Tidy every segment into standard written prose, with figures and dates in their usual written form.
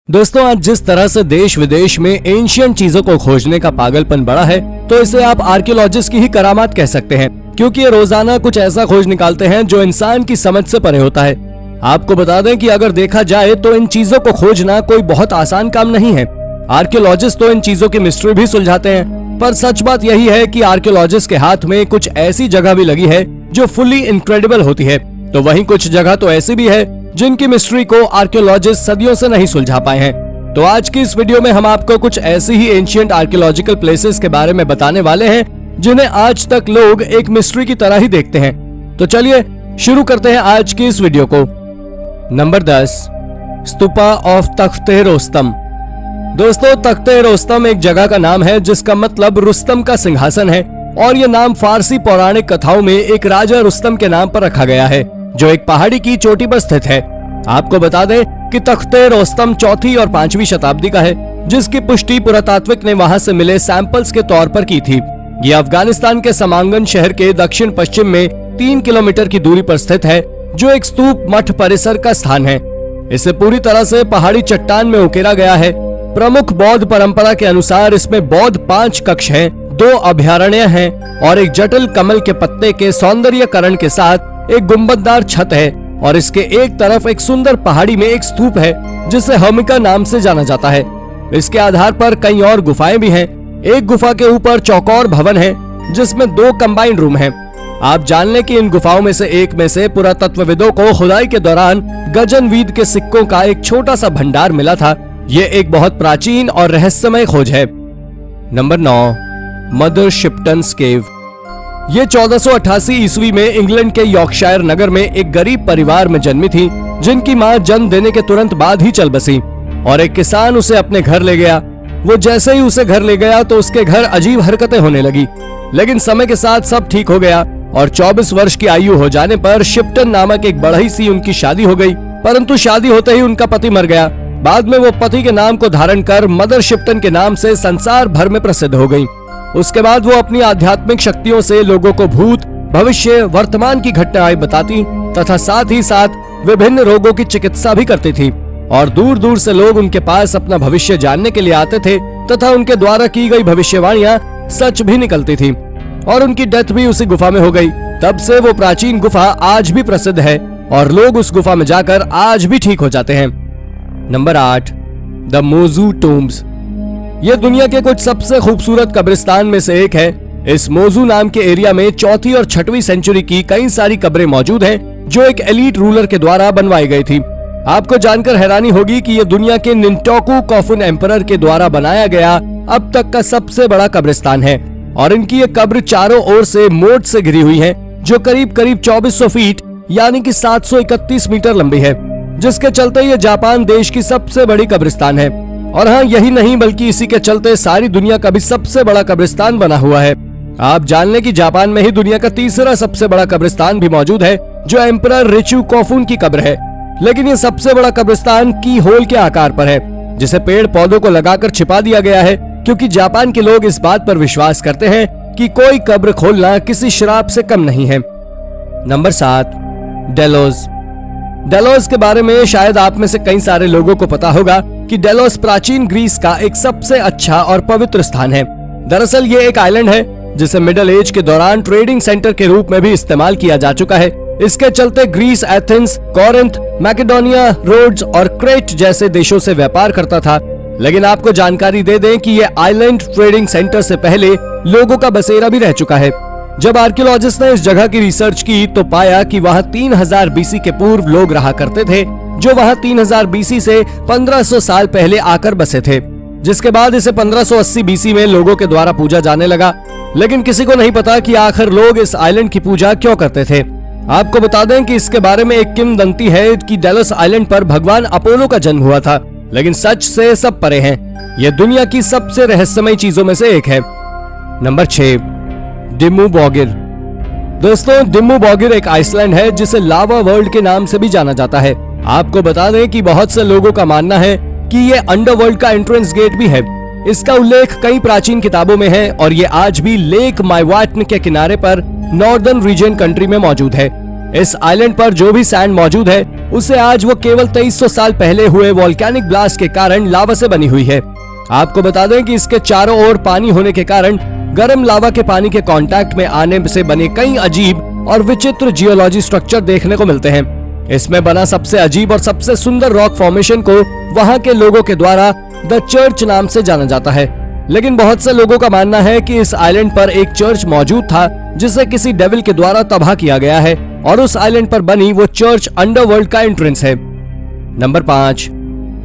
दोस्तों, आज जिस तरह से देश विदेश में एंशिएंट चीजों को खोजने का पागलपन बढ़ा है, तो इसे आप आर्कियोलॉजिस्ट की ही करामात कह सकते हैं, क्योंकि ये रोजाना कुछ ऐसा खोज निकालते हैं जो इंसान की समझ से परे होता है। आपको बता दें कि अगर देखा जाए तो इन चीजों को खोजना कोई बहुत आसान काम नहीं है। आर्कियोलॉजिस्ट तो इन चीजों की मिस्ट्री भी सुलझाते हैं, पर सच बात यही है कि आर्कियोलॉजिस्ट के हाथ में कुछ ऐसी जगह भी लगी है जो फुली इनक्रेडिबल होती है, तो वहीं कुछ जगह तो ऐसी भी है जिनकी मिस्ट्री को आर्कियोलॉजिस्ट सदियों से नहीं सुलझा पाए हैं। तो आज की इस वीडियो में हम आपको कुछ ऐसी ही एंशिएंट आर्कियोलॉजिकल प्लेसेस के बारे में बताने वाले हैं जिन्हें आज तक लोग एक मिस्ट्री की तरह ही देखते हैं। तो चलिए शुरू करते हैं आज की इस वीडियो को। नंबर 10, स्तूपा ऑफ तख्ते रोस्तम। दोस्तों, तख्ते रोस्तम एक जगह का नाम है जिसका मतलब रुस्तम का सिंहासन है, और ये नाम फारसी पौराणिक कथाओं में एक राजा रुस्तम के नाम पर रखा गया है जो एक पहाड़ी की चोटी पर स्थित है। आपको बता दें कि तख्ते रोस्तम 4वीं और 5वीं शताब्दी का है, जिसकी पुष्टि पुरातात्विक ने वहां से मिले सैंपल्स के तौर पर की थी। ये अफगानिस्तान के समांगन शहर के दक्षिण पश्चिम में 3 किलोमीटर की दूरी पर स्थित है, जो एक स्तूप मठ परिसर का स्थान है। इसे पूरी तरह से पहाड़ी चट्टान में उकेरा गया है। प्रमुख बौद्ध परंपरा के अनुसार इसमें बौद्ध 5 कक्ष हैं, 2 अभयारण्य हैं और एक जटिल कमल के पत्ते के सौंदर्यकरण के साथ एक गुंबददार छत है, और इसके एक तरफ एक सुंदर पहाड़ी में एक स्तूप है जिसे हमिका नाम से जाना जाता है। इसके आधार पर कई और गुफाएं भी हैं। एक गुफा के ऊपर चौकोर भवन है जिसमें 2 कंबाइंड रूम हैं। आप जान लें कि इन गुफाओं में से एक में से पुरातत्वविदों को खुदाई के दौरान गजनवीद के सिक्कों का एक छोटा सा भंडार मिला था। ये एक बहुत प्राचीन और रहस्यमय खोज है। नंबर 9, मदर शिप्टन्स केव। ये 1488 ईस्वी में इंग्लैंड के यॉर्कशायर नगर में एक गरीब परिवार में जन्मी थी, जिनकी मां जन्म देने के तुरंत बाद ही चल बसी और एक किसान उसे अपने घर ले गया। वो जैसे ही उसे घर ले गया तो उसके घर अजीब हरकतें होने लगी, लेकिन समय के साथ सब ठीक हो गया और 24 वर्ष की आयु हो जाने पर शिप्टन नामक एक बढ़ई सी उनकी शादी हो गई। परंतु शादी होते ही उनका पति मर गया। बाद में वो पति के नाम को धारण कर मदर शिप्टन के नाम से संसार भर में प्रसिद्ध हो गई। उसके बाद वो अपनी आध्यात्मिक शक्तियों से लोगों को भूत, भविष्य, वर्तमान की घटनाएं बताती तथा साथ ही साथ विभिन्न रोगों की चिकित्सा भी करती थी, और दूर दूर से लोग उनके पास अपना भविष्य जानने के लिए आते थे तथा उनके द्वारा की गई भविष्यवाणियां सच भी निकलती थी, और उनकी डेथ भी उसी गुफा में हो गई। तब से वो प्राचीन गुफा आज भी प्रसिद्ध है और लोग उस गुफा में जाकर आज भी ठीक हो जाते हैं। नंबर 8, द मोजू टूम्स। ये दुनिया के कुछ सबसे खूबसूरत कब्रिस्तान में से एक है। इस मोजू नाम के एरिया में 4वीं और 6वीं सेंचुरी की कई सारी कब्रें मौजूद हैं, जो एक एलीट रूलर के द्वारा बनवाई गई थी। आपको जानकर हैरानी होगी कि यह दुनिया के निंटोकू कॉफुन एम्परर के द्वारा बनाया गया अब तक का सबसे बड़ा कब्रिस्तान है, और इनकी ये कब्र चारों ओर से मोट से घिरी हुई है, जो करीब करीब 2400 फीट यानी कि 731 मीटर लंबी है, जिसके चलते ये जापान देश की सबसे बड़ी कब्रिस्तान है। और हाँ, यही नहीं बल्कि इसी के चलते सारी दुनिया का भी सबसे बड़ा कब्रिस्तान बना हुआ है। आप जान लें कि जापान में ही दुनिया का तीसरा सबसे बड़ा कब्रिस्तान भी मौजूद है, जो एम्परर रिचू कॉफुन की कब्र है। लेकिन ये सबसे बड़ा कब्रिस्तान की होल के आकार पर है, जिसे पेड़ पौधों को लगाकर छिपा दिया गया है, क्योंकि जापान के लोग इस बात पर विश्वास करते हैं कि कोई कब्र खोलना किसी श्राप से कम नहीं है। Number 7, Delos. डेलोस के बारे में शायद आप में से कई सारे लोगों को पता होगा कि डेलोस प्राचीन ग्रीस का एक सबसे अच्छा और पवित्र स्थान है। दरअसल ये एक आइलैंड है जिसे मिडिल एज के दौरान ट्रेडिंग सेंटर के रूप में भी इस्तेमाल किया जा चुका है। इसके चलते Greece Athens, Corinth, Macedonia, Rhodes और क्रेट जैसे देशों से व्यापार करता था। लेकिन आपको जानकारी दे दें कि ये आइलैंड ट्रेडिंग सेंटर से पहले लोगों का बसेरा भी रह चुका है। जब आर्कियोलॉजिस्ट ने इस जगह की रिसर्च की तो पाया कि वहाँ 3000 बीसी के पूर्व लोग रहा करते थे, जो वहाँ 3000 बीसी से 1500 साल पहले आकर बसे थे, जिसके बाद इसे 1580 बीसी में लोगों के द्वारा पूजा जाने लगा। लेकिन किसी को नहीं पता कि आखिर लोग इस आइलैंड की पूजा क्यों करते थे। आपको बता दें कि इसके बारे में एक किंवदंती है कि डेलोस आइलैंड पर भगवान अपोलो का जन्म हुआ था, लेकिन सच से सब परे है। यह दुनिया की सबसे रहस्यमय चीजों में से एक है। नंबर 6, डिम्मू बॉगिर। दोस्तों, डिम्मू बॉगिर एक आइसलैंड है जिसे लावा वर्ल्ड के नाम से भी जाना जाता है। आपको बता दें कि बहुत से लोगों का मानना है कि ये अंडरवर्ल्ड का एंट्रेंस गेट भी है। इसका उल्लेख कई प्राचीन किताबों में है और ये आज भी लेक माइवाटन के किनारे पर नॉर्दर्न रीजन कंट्री में मौजूद है। इस आइलैंड पर जो भी सैंड मौजूद है उसे आज वो केवल 2300 साल पहले हुए वोल्केनिक ब्लास्ट के कारण लावा से बनी हुई है। आपको बता दें कि इसके चारों ओर पानी होने के कारण गर्म लावा के पानी के कांटेक्ट में आने से बने कई अजीब और विचित्र जियोलॉजी स्ट्रक्चर देखने को मिलते हैं। इसमें बना सबसे अजीब और सबसे सुंदर रॉक फॉर्मेशन को वहां के लोगों के द्वारा द चर्च नाम से जाना जाता है। लेकिन बहुत से लोगों का मानना है कि इस आइलैंड पर एक चर्च मौजूद था जिसे किसी डेविल के द्वारा तबाह किया गया है और उस आइलैंड पर बनी वो चर्च अंडरवर्ल्ड का एंट्रेंस है। Number 5,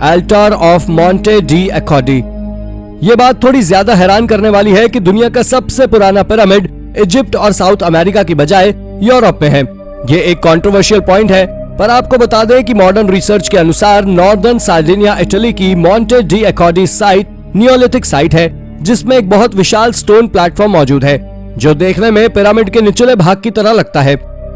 altar of Monte di Accoddi. ये बात थोड़ी ज्यादा हैरान करने वाली है कि दुनिया का सबसे पुराना पिरामिड इजिप्ट और साउथ अमेरिका की बजाय यूरोप में है। ये एक कंट्रोवर्शियल पॉइंट है, पर आपको बता दें कि मॉडर्न रिसर्च के अनुसार नॉर्दर्न सार्डिनिया इटली की Monte di Accoddi site neolithic site है, जिसमें एक बहुत विशाल स्टोन प्लेटफॉर्म मौजूद है जो देखने में पिरामिड के निचले भाग की तरह लगता है।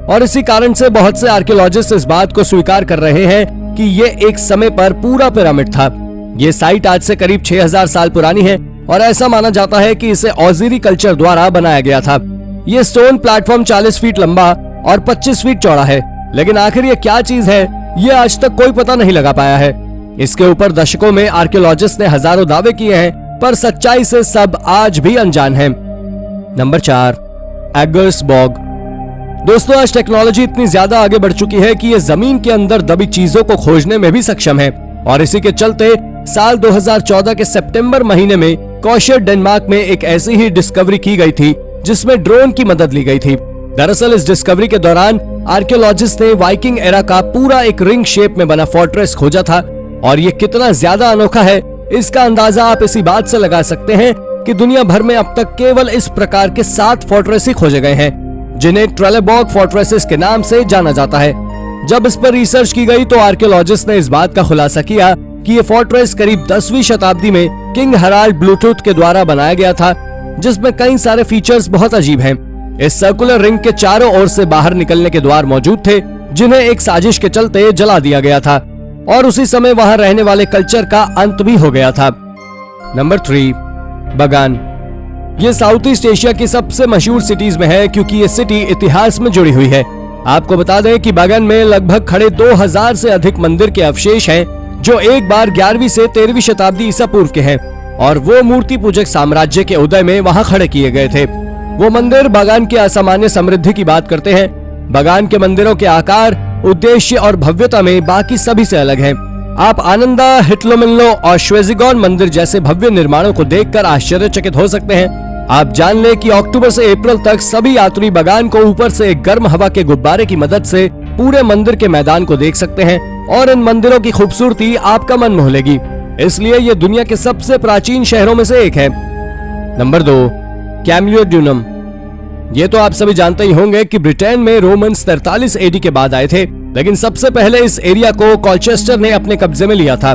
और इसी कारण से बहुत से आर्कियोलॉजिस्ट इस बात को स्वीकार कर रहे हैं कि ये एक समय पर पूरा पिरामिड था। ये साइट आज से करीब 6000 साल पुरानी है और ऐसा माना जाता है कि इसे ऑजिरी कल्चर द्वारा बनाया गया था। ये स्टोन प्लेटफॉर्म 40 फीट लंबा और 25 फीट चौड़ा है, लेकिन आखिर ये क्या चीज है ये आज तक कोई पता नहीं लगा पाया है। इसके ऊपर दशकों में आर्कियोलॉजिस्ट ने हजारों दावे किए हैं, पर सच्चाई से सब आज भी अनजान हैं। Number 4, Eggers bog. दोस्तों, आज टेक्नोलॉजी इतनी ज्यादा आगे बढ़ चुकी है कि ये जमीन के अंदर दबी चीजों को खोजने में भी सक्षम है और इसी के चलते साल 2014 के सितंबर महीने में कॉशर डेनमार्क में एक ऐसी ही डिस्कवरी की गई थी जिसमें ड्रोन की मदद ली गई थी। दरअसल इस डिस्कवरी के दौरान आर्कियोलॉजिस्ट ने वाइकिंग एरा का पूरा एक रिंग शेप में बना फोर्ट्रेस खोजा था और ये कितना ज्यादा अनोखा है इसका अंदाजा आप इसी बात से लगा सकते हैं कि दुनिया भर में अब तक केवल इस प्रकार के 7 फोर्ट्रेस ही खोजे गए हैं जिन्हें ट्रेलेबॉग फोर्ट्रेसेस के नाम से जाना जाता है। जब इस पर रिसर्च की गई तो आर्कियोलॉजिस्ट ने इस बात का खुलासा किया कि ये फोर्ट्रेस करीब 10वीं शताब्दी में किंग हराल्ड ब्लूटूथ के द्वारा बनाया गया था, जिसमें कई सारे फीचर्स बहुत अजीब हैं। इस सर्कुलर रिंग के चारों ओर से बाहर निकलने के द्वार मौजूद थे जिन्हें एक साजिश के चलते जला दिया गया था और उसी समय वहां रहने वाले कल्चर का अंत भी हो गया था। नंबर 3, बगान। ये साउथ ईस्ट एशिया की सबसे मशहूर सिटीज में है क्योंकि ये सिटी इतिहास में जुड़ी हुई है। आपको बता दें कि बगान में लगभग खड़े 2000 से अधिक मंदिर के अवशेष हैं जो एक बार 11वीं से 13वीं शताब्दी ईसा पूर्व के हैं और वो मूर्ति पूजक साम्राज्य के उदय में वहां खड़े किए गए थे। वो मंदिर बगान की असामान्य समृद्धि की बात करते हैं। बगान के मंदिरों के आकार, उद्देश्य और भव्यता में बाकी सभी से अलग हैं। आप आनंदा, हिटलोमिल्लो और श्वेजिगॉन मंदिर जैसे भव्य निर्माणों को देखकर आश्चर्यचकित हो सकते हैं। आप जान ले कि अक्टूबर से अप्रैल तक सभी यात्री बगान को ऊपर से एक गर्म हवा के गुब्बारे की मदद से पूरे मंदिर के मैदान को देख सकते हैं और इन मंदिरों की खूबसूरती आपका मन मोह लेगी। इसलिए ये दुनिया के सबसे प्राचीन शहरों में से एक है। नंबर 2, कैम्लियोडूनम। ये तो आप सभी जानते ही होंगे कि ब्रिटेन में रोमन्स 43 एडी के बाद आए थे, लेकिन सबसे पहले इस एरिया को कॉलचेस्टर ने अपने कब्जे में लिया था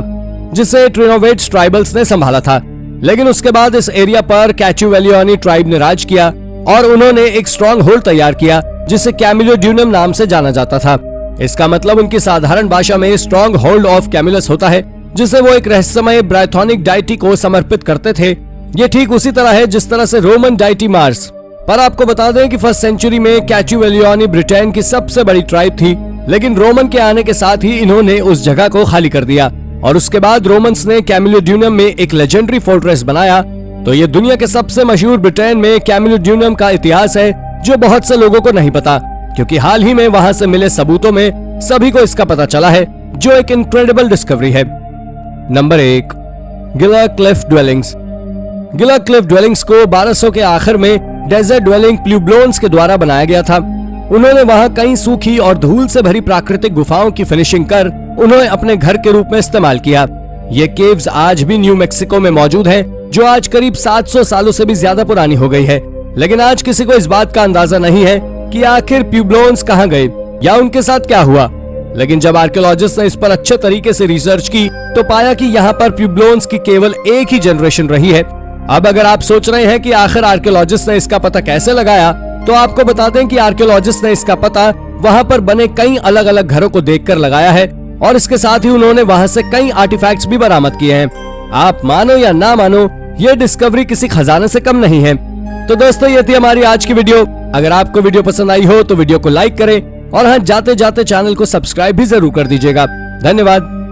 जिसे ट्रिनोवेट्स ट्राइबल्स ने संभाला था। लेकिन उसके बाद इस एरिया पर कैचुवेलियोनी ट्राइब ने राज किया और उन्होंने एक स्ट्रॉन्ग होल्ड तैयार किया जिसे कैम्लियोडूनम नाम से जाना जाता था। इसका मतलब उनकी साधारण भाषा में स्ट्रॉन्ग होल्ड ऑफ कैमुलस होता है, जिसे वो एक रहस्यमय ब्राइथोनिक डाइटी को समर्पित करते थे। ये ठीक उसी तरह है जिस तरह से रोमन डाइटी मार्स। पर आपको बता दें कि 1st सेंचुरी में कैचुवेलियोनी ब्रिटेन की सबसे बड़ी ट्राइब थी, लेकिन रोमन के आने के साथ ही इन्होंने उस जगह को खाली कर दिया और उसके बाद रोमन्स ने कैम्लियोडूनम में एक लेजेंडरी फोर्ट्रेस बनाया। तो ये दुनिया के सबसे मशहूर ब्रिटेन में कैम्लियोडूनम का इतिहास है जो बहुत से लोगों को नहीं पता, क्योंकि हाल ही में वहां से मिले सबूतों में सभी को इसका पता चला है, जो एक इनक्रेडिबल डिस्कवरी है। नंबर 1, गिला क्लिफ ड्वेलिंग्स। गिला क्लिफ ड्वेलिंग्स को 1200 के आखिर में डेजर्ट ड्वेलिंग प्यूब्लोन्स के द्वारा बनाया गया था। उन्होंने वहां कई सूखी और धूल से भरी प्राकृतिक गुफाओं की फिनिशिंग कर उन्हें अपने घर के रूप में इस्तेमाल किया। ये केव्स आज भी न्यू मैक्सिको में मौजूद हैं, जो आज करीब 700 सालों से भी ज्यादा पुरानी हो गई है। लेकिन आज किसी को इस बात का अंदाजा नहीं है कि आखिर प्यूब्लोन्स कहां गए या उनके साथ क्या हुआ। लेकिन जब आर्कियोलॉजिस्ट ने इस पर अच्छे तरीके से रिसर्च की तो पाया कि यहाँ पर प्यूब्लोन्स की केवल एक ही जनरेशन रही है। अब अगर आप सोच रहे हैं कि आखिर आर्कियोलॉजिस्ट ने इसका पता कैसे लगाया, तो आपको बता दें कि आर्कियोलॉजिस्ट ने इसका पता वहां पर बने कई अलग अलग घरों को देखकर लगाया है और इसके साथ ही उन्होंने वहां से कई आर्टिफैक्ट्स भी बरामद किए हैं। आप मानो या ना मानो, ये डिस्कवरी किसी खजाने से कम नहीं है। तो दोस्तों, ये थी हमारी आज की वीडियो। अगर आपको वीडियो पसंद आई हो तो वीडियो को लाइक करें, और हाँ, जाते जाते चैनल को सब्सक्राइब भी जरूर कर दीजिएगा। धन्यवाद।